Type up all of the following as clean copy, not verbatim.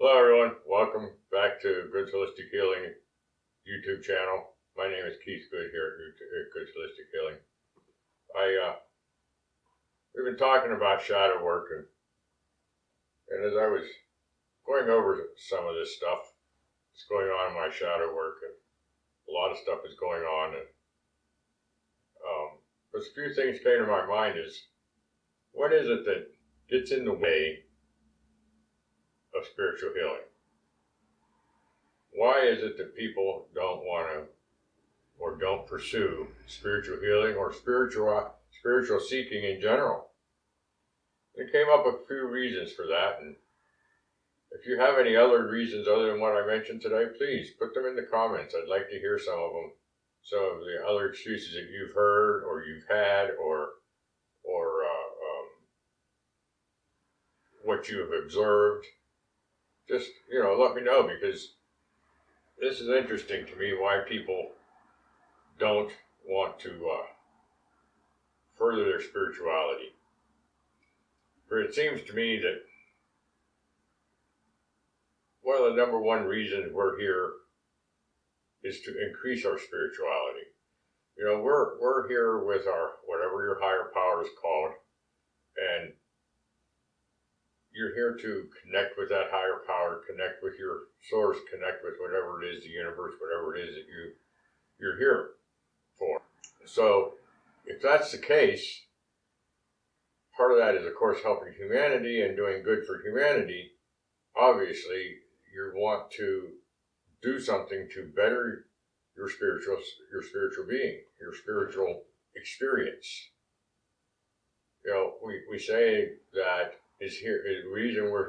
Hello, everyone. Welcome back to Good Holistic Healing YouTube channel. My name is Keith Good here at Good Holistic Healing. We've been talking about shadow work, and as I was going over some of this stuff that's going on in my shadow work, and a lot of stuff is going on, and but a few things came to my mind is what is it that gets in the way of spiritual healing? Why is it that people don't want to or don't pursue spiritual healing or spiritual seeking in general? It came up a few reasons for that, and if you have any other reasons other than what I mentioned today, please put them in the comments. I'd like to hear some of them, some of the other excuses that you've heard or you've had, or what you have observed. Just let me know, because this is interesting to me, why people don't want to further their spirituality. For it seems to me that one of the number one reasons we're here is to increase our spirituality. We're here with our, whatever your higher power is called, and you're here to connect with that higher power, connect with your source, connect with whatever it is, the universe, whatever it is that you're here for. So if that's the case, part of that is, of course, helping humanity and doing good for humanity. Obviously, you want to do something to better your spiritual being, your spiritual experience. We say that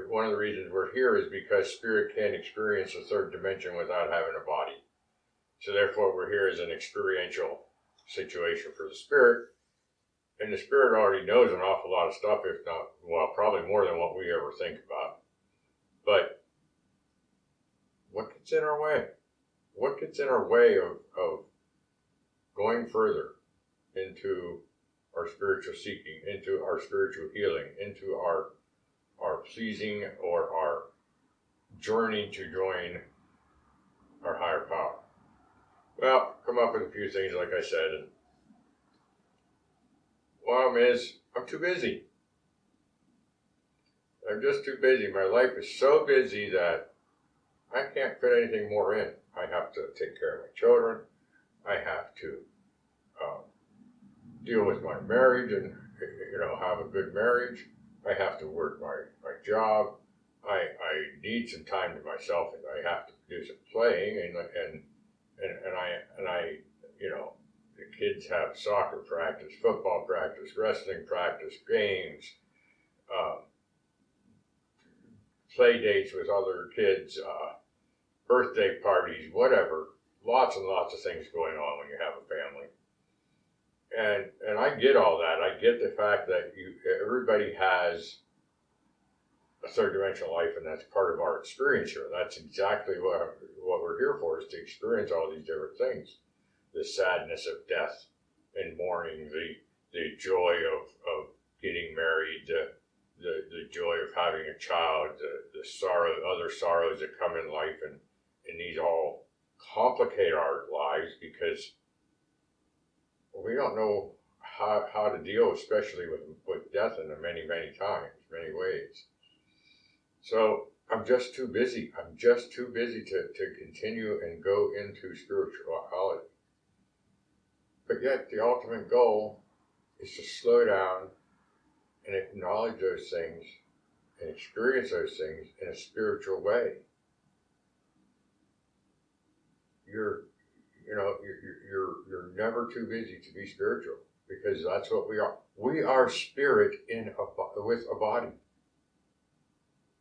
one of the reasons we're here is because spirit can't experience the third dimension without having a body. So therefore, we're here as an experiential situation for the spirit. And the spirit already knows an awful lot of stuff, if not, well, probably more than what we ever think about. But what gets in our way? What gets in our way of going further into our spiritual seeking, into our spiritual healing, into our pleasing or our journey to join our higher power? Well, come up with a few things, like I said, and one of them is I'm too busy. I'm just too busy. My life is so busy that I can't fit anything more in. I have to take care of my children. I have to deal with my marriage and have a good marriage. I have to work my job. I need some time to myself, and I have to do some playing, and I the kids have soccer practice, football practice, wrestling practice, games, play dates with other kids, birthday parties, whatever. Lots and lots of things going on when you have a family. And I get all that. I get the fact that everybody has a third dimensional life, and that's part of our experience here. That's exactly what we're here for, is to experience all these different things. The sadness of death and mourning, the joy of getting married, the joy of having a child, the other sorrows that come in life, and these all complicate our lives because we don't know how to deal, especially with death in many many ways. So I'm just too busy. I'm just too busy to continue and go into spirituality. But yet the ultimate goal is to slow down and acknowledge those things and experience those things in a spiritual way. You're never too busy to be spiritual, because that's what we are. We are spirit with a body.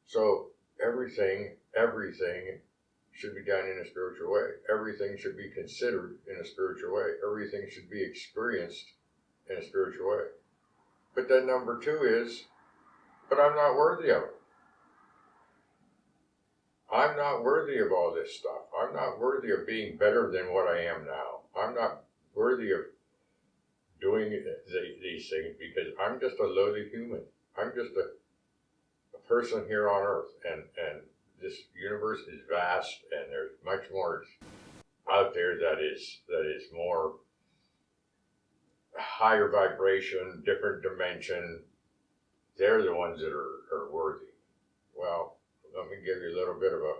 So everything should be done in a spiritual way. Everything should be considered in a spiritual way. Everything should be experienced in a spiritual way. But then number two is, but I'm not worthy of it. I'm not worthy of all this stuff. I'm not worthy of being better than what I am now. I'm not worthy of doing these things, because I'm just a lowly human. I'm just a person here on earth, and this universe is vast, and there's much more out there that is more higher vibration, different dimension. They're the ones that are worthy. Well, let me give you a little bit of a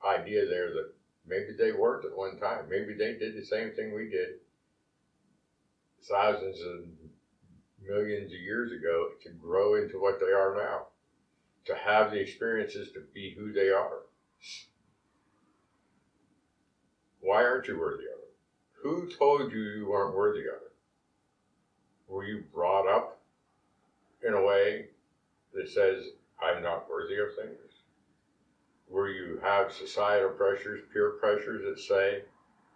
idea there that maybe they worked at one time. Maybe they did the same thing we did thousands and millions of years ago to grow into what they are now, to have the experiences to be who they are. Why aren't you worthy of it? Who told you you weren't worthy of it? Were you brought up in a way that says, I'm not worthy of things? Where you have societal pressures, peer pressures that say,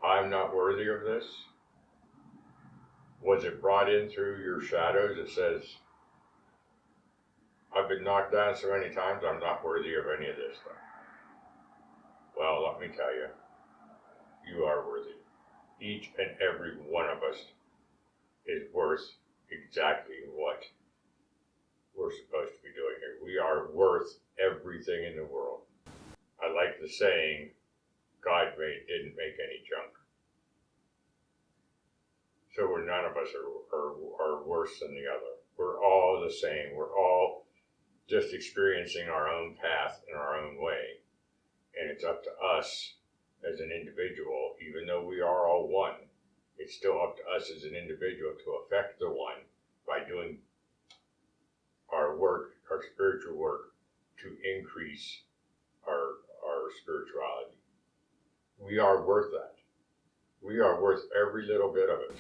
I'm not worthy of this? Was it brought in through your shadows that says, I've been knocked down so many times, I'm not worthy of any of this stuff? Well, let me tell you, you are worthy. Each and every one of us is worth exactly what we're supposed to be doing here. We are worth everything in the world. I like the saying, God didn't make any junk. So none of us are worse than the other. We're all the same. We're all just experiencing our own path in our own way. And it's up to us as an individual, even though we are all one, it's still up to us as an individual to affect the one by doing our work, our spiritual work, to increase our spirituality. We are worth that. We are worth every little bit of it.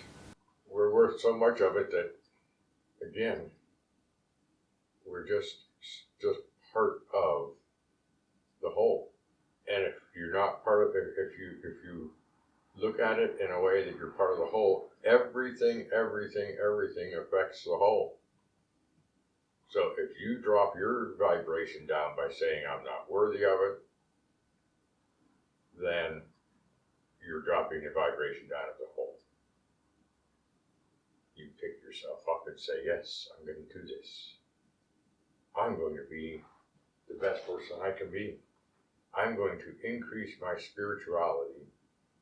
We're worth so much of it that, again, we're just part of the whole. And if you're not part of it, if you look at it in a way that you're part of the whole, everything affects the whole. So if you drop your vibration down by saying, I'm not worthy of it, then you're dropping the vibration down of the whole. You pick yourself up and say, yes, I'm going to do this. I'm going to be the best person I can be. I'm going to increase my spirituality,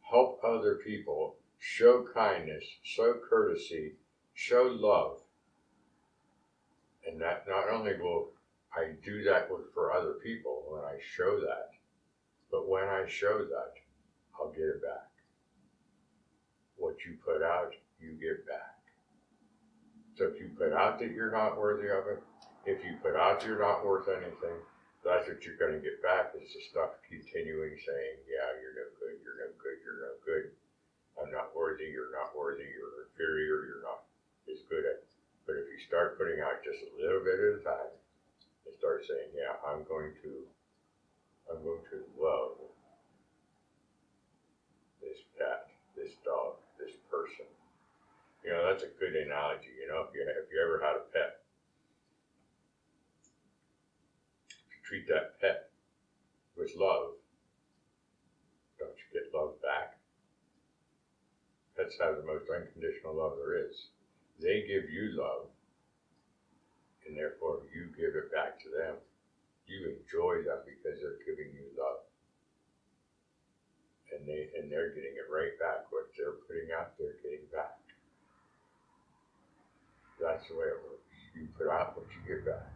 help other people, show kindness, show courtesy, show love. And that not only will I do that for other people when I show that, but when I show that, I'll get it back. What you put out, you get back. So if you put out that you're not worthy of it, if you put out you're not worth anything, that's what you're going to get back, is the stuff continuing saying, yeah, you're no good, you're no good, you're no good. I'm not worthy, you're not worthy, you're inferior, you're not as good at it. But if you start putting out just a little bit at a time, and start saying, yeah, I'm going to love this cat, this dog, this person. You know, that's a good analogy. You know, if you ever had a pet, treat that pet with love, don't you get love back? Pets have the most unconditional love there is. They give you love, and therefore you give it back to them. You enjoy them because they're giving you love. And they're getting it right back. What they're putting out, they're getting back. That's the way it works. You put out what you get back.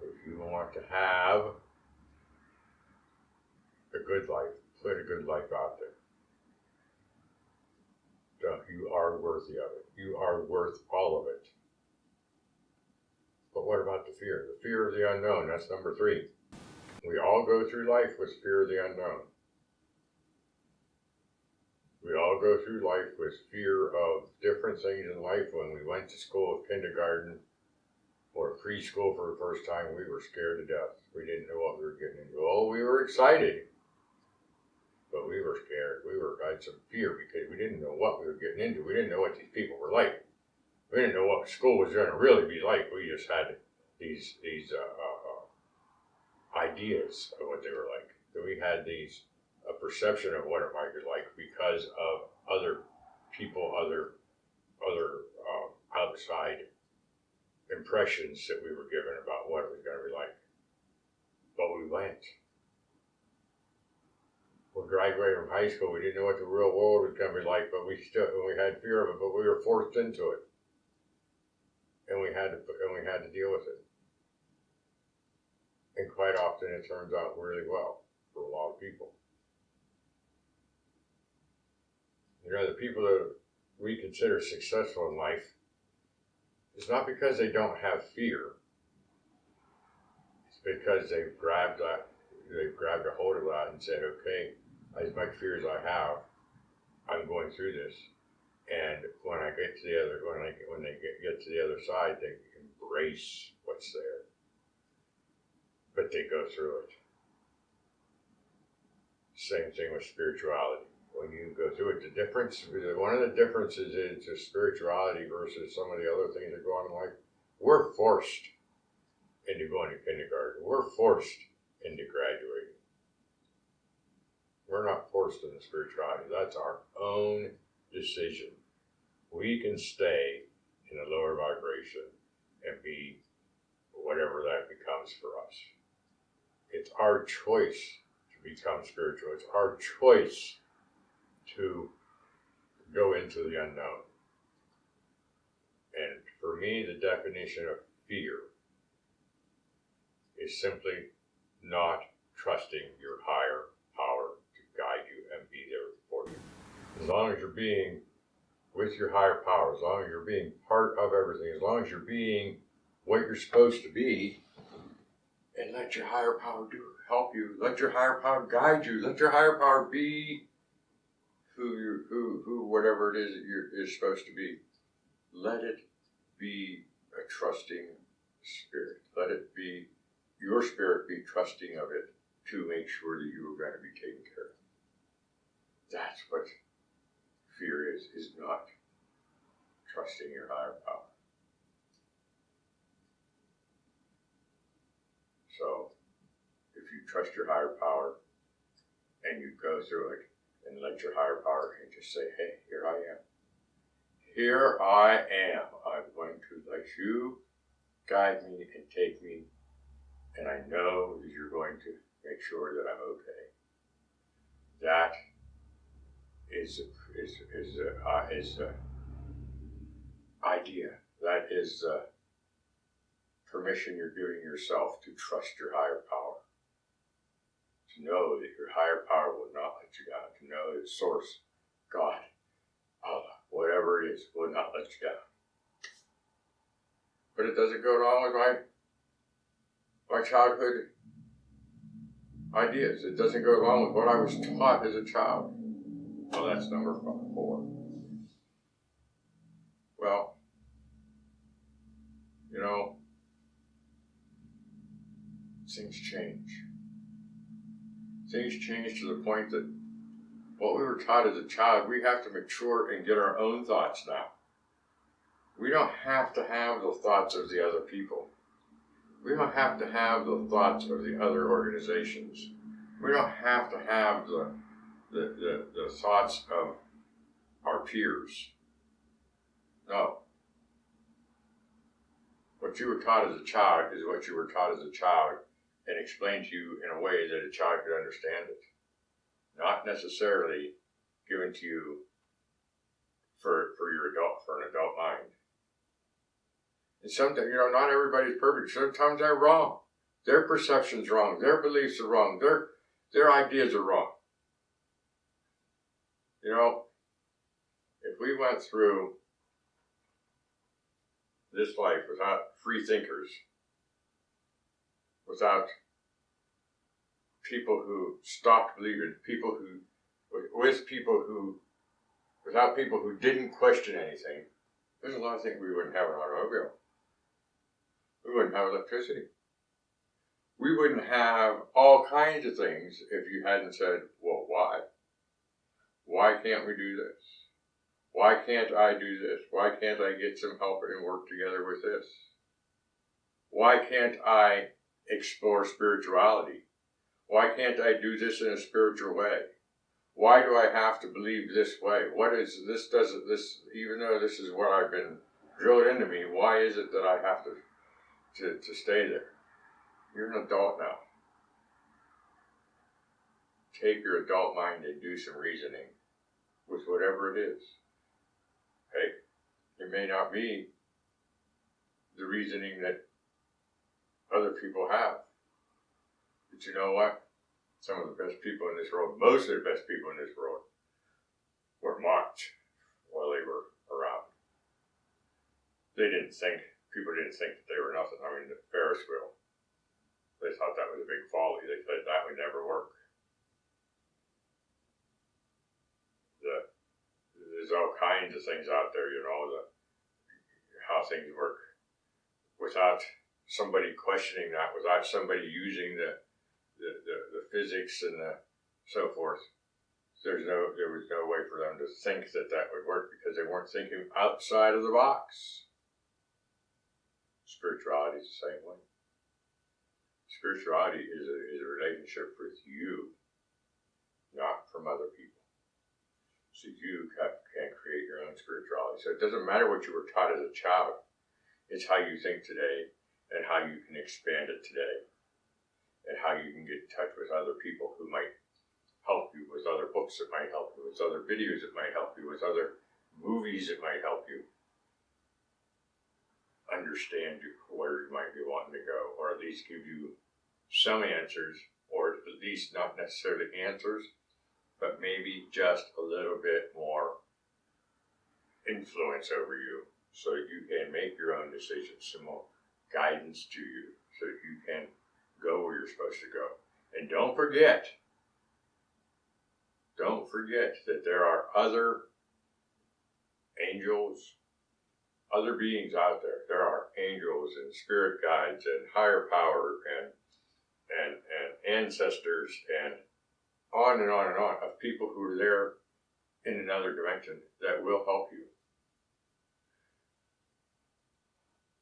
If you want to have a good life, put a good life out there. So you are worthy of it. You are worth all of it. But what about the fear? The fear of the unknown, that's number 3. We all go through life with fear of the unknown. We all go through life with fear of different things in life. When we went to school, kindergarten, or preschool for the first time, we were scared to death. We didn't know what we were getting into. Oh, we were excited, but we were scared. We had some fear because we didn't know what we were getting into. We didn't know what these people were like. We didn't know what school was going to really be like. We just had these ideas of what they were like. So we had a perception of what it might be like because of other people, other outside impressions that we were given about what it was going to be like. But we went. we graduated from high school. We didn't know what the real world was going to be like, but we had fear of it, but we were forced into it, and we had to deal with it. And quite often, it turns out really well for a lot of people. You know, the people that we consider successful in life, it's not because they don't have fear. It's because they've grabbed a hold of that and said, okay, as much fear as I have, I'm going through this. And when they get to the other side, they embrace what's there. But they go through it. Same thing with spirituality. When you go through it, one of the differences is just spirituality versus some of the other things that go on in life. We're forced into going to kindergarten. We're forced into graduating. We're not forced into spirituality. That's our own decision. We can stay in a lower vibration and be whatever that becomes for us. It's our choice to become spiritual. It's our choice to go into the unknown. And for me, the definition of fear is simply not trusting your higher power to guide you and be there for you. As long as you're being with your higher power, as long as you're being part of everything, as long as you're being what you're supposed to be, and let your higher power help you, let your higher power guide you, let your higher power be who whatever it is that is supposed to be. Let it be a trusting spirit. Let it be your spirit be trusting of it to make sure that you are going to be taken care of. That's what fear is not trusting your higher power. So, if you trust your higher power and you go through it and let your higher power and just say, hey, here I am. Here I am. I'm going to let you guide me and take me, and I know that you're going to make sure that I'm okay. That is the idea. That is the permission you're giving yourself to trust your higher power. To know that your higher power will not let you down. To know that Source, God, Allah, whatever it is, will not let you down. But it doesn't go along with my childhood ideas. It doesn't go along with what I was taught as a child. Well, that's number 4. Well, you know, things change. Things change to the point that what we were taught as a child, we have to mature and get our own thoughts now. We don't have to have the thoughts of the other people. We don't have to have the thoughts of the other organizations. We don't have to have the thoughts of our peers. No. What you were taught as a child is what you were taught as a child and explained to you in a way that a child could understand it. Not necessarily given to you for an adult mind. And sometimes, not everybody's perfect. Sometimes they're wrong. Their perception's wrong. Their beliefs are wrong. Their ideas are wrong. If we went through this life without free thinkers, without people who stopped believing, without people who didn't question anything, there's a lot of things we wouldn't have an automobile. We wouldn't have electricity. We wouldn't have all kinds of things if you hadn't said, well, why? Why can't we do this? Why can't I do this? Why can't I get some help and work together with this? Why can't I explore spirituality? Why can't I do this in a spiritual way? Why do I have to believe this way? What is this? Even though this is what I've been drilled into me, why is it that I have to stay there? You're an adult now. take your adult mind and do some reasoning with whatever it is. Hey, it may not be the reasoning that other people have. But you know what? Some of the best people in this world, most of the best people in this world, were mocked while they were around. People didn't think that they were nothing. I mean, the Ferris wheel, they thought that was a big folly. They thought that would never work. There's all kinds of things out there, how things work, without somebody questioning that, without somebody using the physics and the so forth. There was no way for them to think that would work because they weren't thinking outside of the box. Spirituality is the same way. Spirituality is a relationship with you, not from other people. So you can create your own spirituality. So it doesn't matter what you were taught as a child. It's how you think today and how you can expand it today and how you can get in touch with other people who might help you, with other books that might help you, with other videos that might help you, with other movies that might help you understand where you might be wanting to go, or at least give you some answers, or at least not necessarily answers, but maybe just a little bit more influence over you so that you can make your own decisions, some more guidance to you so that you can go where you're supposed to go. And don't forget that there are other angels, other beings out there. There are angels and spirit guides and higher power and ancestors and on and on and on of people who are there in another dimension that will help you.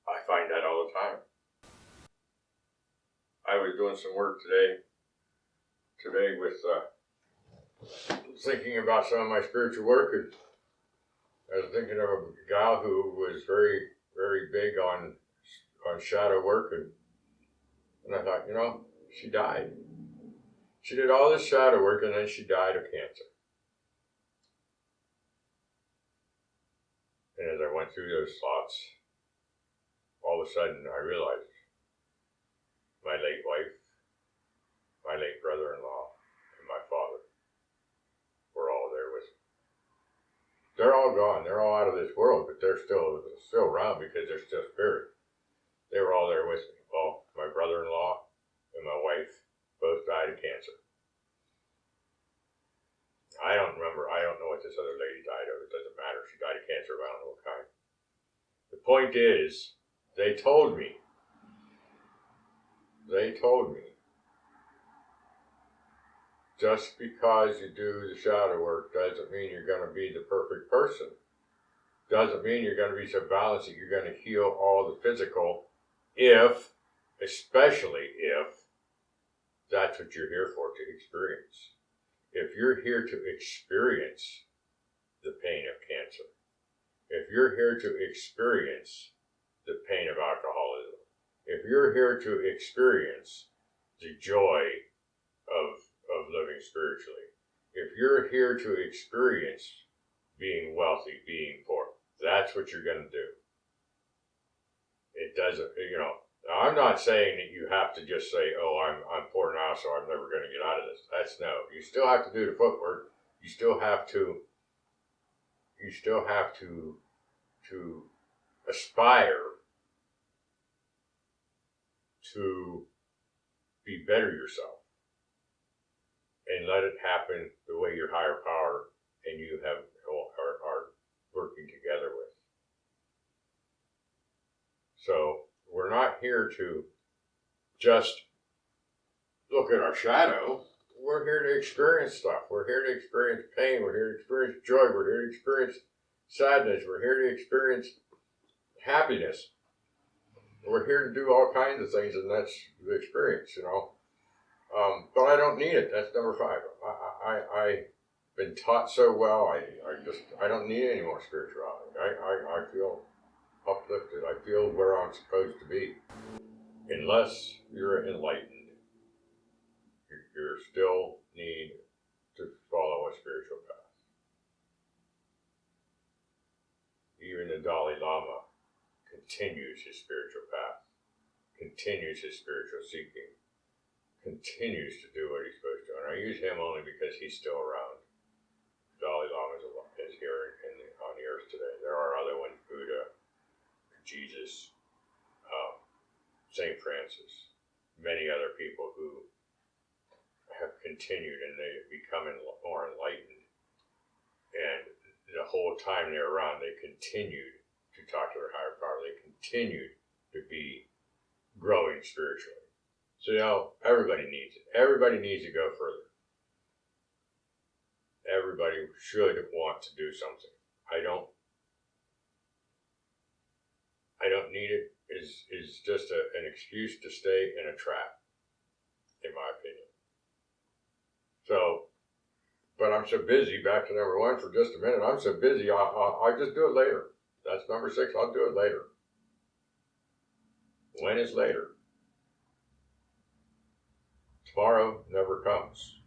I find that all the time. I was doing some work today with thinking about some of my spiritual work, and I was thinking of a gal who was very, very big on shadow work, and I thought, she died. She did all this shadow work, and then she died of cancer. And as I went through those thoughts, all of a sudden I realized my late wife, my late brother-in-law, and my father were all there with me. They're all gone. They're all out of this world, but they're still around because they're still spirit. They were all there with me. Well, my brother-in-law and my wife both died of cancer. I don't know what this other lady died of. It doesn't matter. She died of cancer, but I don't know what kind. The point is, they told me, just because you do the shadow work doesn't mean you're going to be the perfect person. Doesn't mean you're going to be so balanced that you're going to heal all the physical especially if that's what you're here for, to experience. If you're here to experience the pain of cancer, if you're here to experience the pain of alcoholism, if you're here to experience the joy of living spiritually, if you're here to experience being wealthy, being poor, that's what you're going to do. It doesn't, I'm not saying that you have to just say, oh, I'm poor now, so I'm never going to get out of this. That's no. You still have to do the footwork. You still have to aspire to be better yourself and let it happen the way your higher power and you are working together with. So we're not here to just look at our shadow. We're here to experience stuff. We're here to experience pain. We're here to experience joy. We're here to experience sadness. We're here to experience happiness. We're here to do all kinds of things, and that's the experience, But I don't need it. That's number 5. I've been taught so well. I don't need any more spirituality. I feel uplifted. I feel where I'm supposed to be. Unless you're enlightened, you still need to follow a spiritual path. Even the Dalai Lama continues his spiritual path, continues his spiritual seeking, continues to do what he's supposed to. And I use him only because he's still around. Dalai Lama is here on the earth today. There are other ones, Buddha, Jesus, St. Francis, many other people who have continued and they've become more enlightened. And the whole time they're around, they continued to talk to their higher power. They continued to be growing spiritually. So, everybody needs it. Everybody needs to go further. Everybody should want to do something. I don't need it. Is just an excuse to stay in a trap, in my opinion. So, but I'm so busy, back to number 1 for just a minute, I'm so busy, I'll just do it later. That's number 6, I'll do it later. When is later? Tomorrow never comes.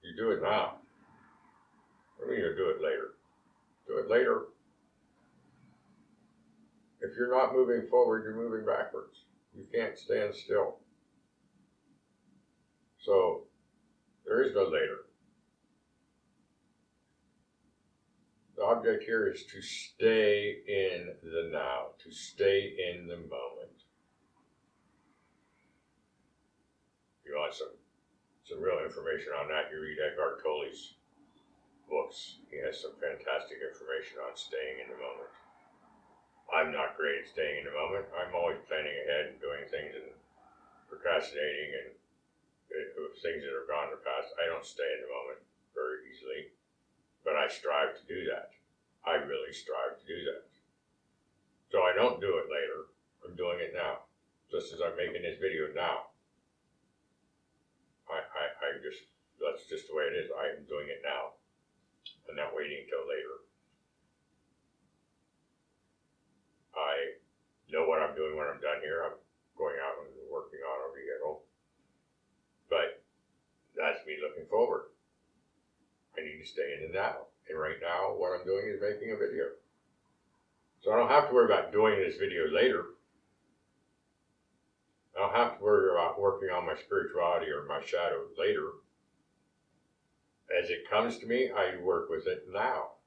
You do it now. What do you mean you do it later? Do it later. If you're not moving forward, you're moving backwards. You can't stand still. So, there is no later. The object here is to stay in the now, to stay in the moment. If you want some real information on that, you read Eckhart Tolle's books. He has some fantastic information on staying in the moment. I'm not great at staying in the moment. I'm always planning ahead and doing things and procrastinating and things that have gone in the past. I don't stay in the moment very easily, but I strive to do that. I really strive to do that. So I don't do it later. I'm doing it now, just as I'm making this video now. That's just the way it is. I am doing it now. I'm not waiting until later. I know what I'm doing when I'm done here. I'm going out and working on a vehicle. But that's me looking forward. I need to stay in the now. And right now, what I'm doing is making a video. So I don't have to worry about doing this video later. I don't have to worry about working on my spirituality or my shadow later. As it comes to me, I work with it now.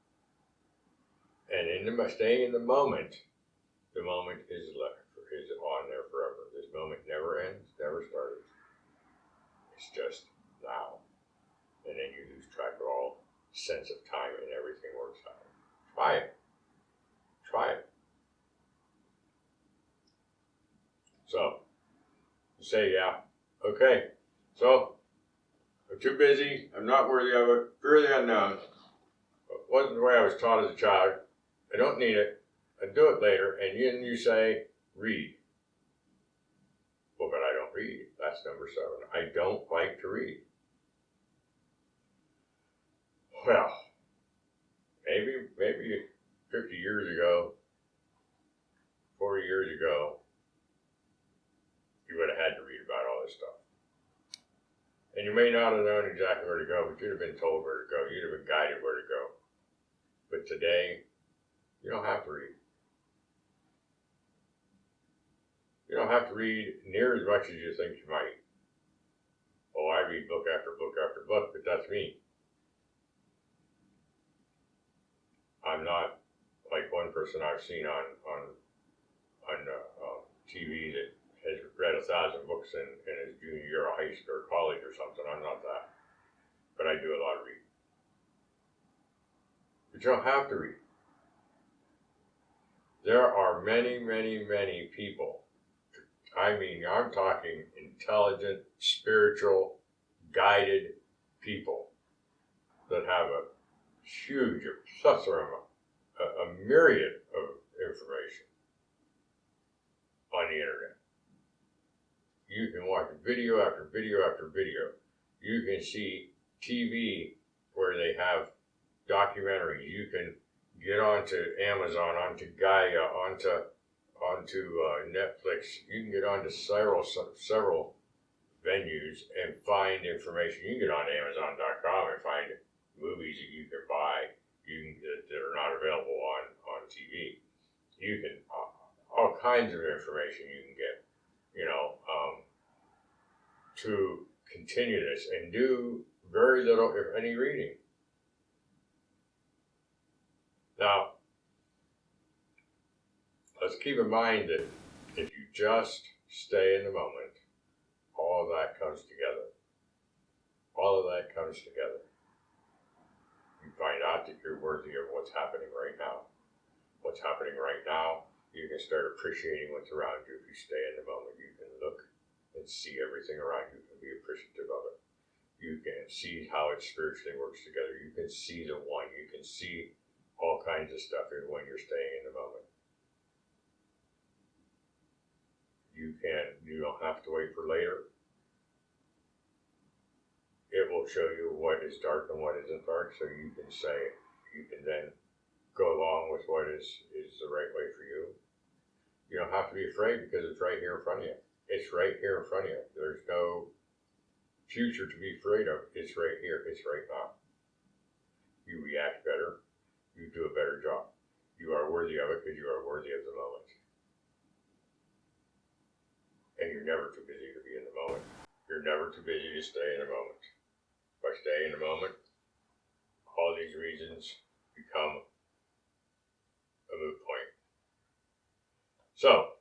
And staying in the moment is on there forever. This moment never ends, never starts. It's just now. And then you lose track of all sense of time and everything works out. Try it. Try it. So, you say, yeah, okay. So, I'm too busy. I'm not worthy of it. Fear of the unknown. It wasn't the way I was taught as a child. I don't need it. I do it later. And you say, read. Well, but I don't read. That's number 7. I don't like to read. Well, maybe 50 years ago, 40 years ago, you would have had to read about all this stuff. And you may not have known exactly where to go, but you'd have been told where to go. You'd have been guided where to go. But today, you don't have to read. You don't have to read near as much as you think you might. Oh, I read book after book after book, but that's me. I'm not like one person I've seen on TV that has read 1,000 books in his junior year of high school or college or something. I'm not that. But I do a lot of reading. But you don't have to read. There are many, many, many people. I'm talking intelligent, spiritual, guided people that have a huge plethora, a myriad of information on the internet. You can watch video after video after video. You can see TV where they have documentaries. You can get onto Amazon, onto Gaia, onto onto Netflix. You can get onto several venues and find information. You can get on Amazon.com and find movies that you can buy that are not available on TV. You can all kinds of information you can get. To continue this and do very little, if any, reading. Now, let's keep in mind that if you just stay in the moment, all of that comes together. All of that comes together. You find out that you're worthy of what's happening right now. What's happening right now, you can start appreciating what's around you if you stay in the moment. You can look and see everything around you and be appreciative of it. You can see how it spiritually works together. You can see the one. You can see all kinds of stuff when you're staying in the moment. You don't have to wait for later. It will show you what is dark and what isn't dark, so you can then go along with what is the right way for you. You don't have to be afraid because it's right here in front of you. It's right here in front of you. There's no future to be afraid of. It's right here. It's right now. You react better. You do a better job. You are worthy of it because you are worthy of the moment. And you're never too busy to be in the moment. You're never too busy to stay in the moment. By staying in the moment, all these reasons become a moot point. So,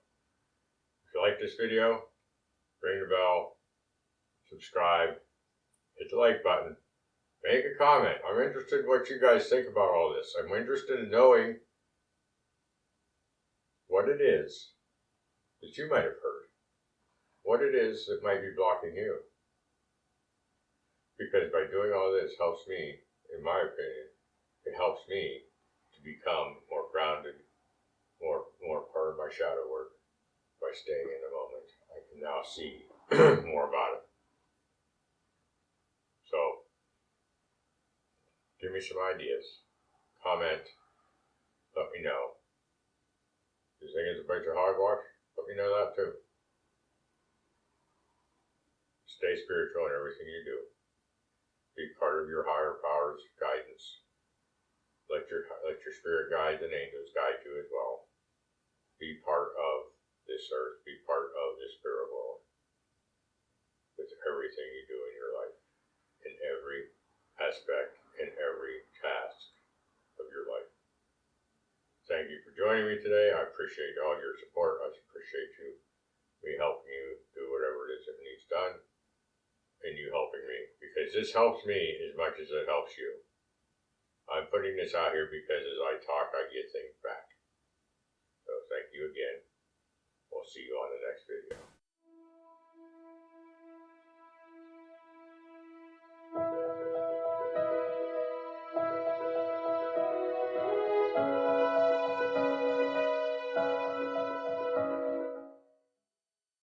if you like this video, ring the bell, subscribe, hit the like button, make a comment. I'm interested in what you guys think about all this. I'm interested in knowing what it is that you might have heard, what it is that might be blocking you. Because by doing all this helps me, in my opinion, it helps me to become more grounded, more part of my shadow work by staying in the moment. I can now see more about it. So, give me some ideas. Comment. Let me know. If you think it's a bunch of hogwash, let me know that too. Stay spiritual in everything you do. Be part of your higher power's guidance. Let your spirit guides and angels guide you as well. Be part of this earth. Be part of this spirit world. With everything you do in your life. In every aspect, in every task of your life. Thank you for joining me today. I appreciate all your support. I appreciate me helping you do whatever it is that needs done. And you helping me, because this helps me as much as it helps you. I'm putting this out here because as I talk, I get things back. So thank you again. We'll see you on the next video.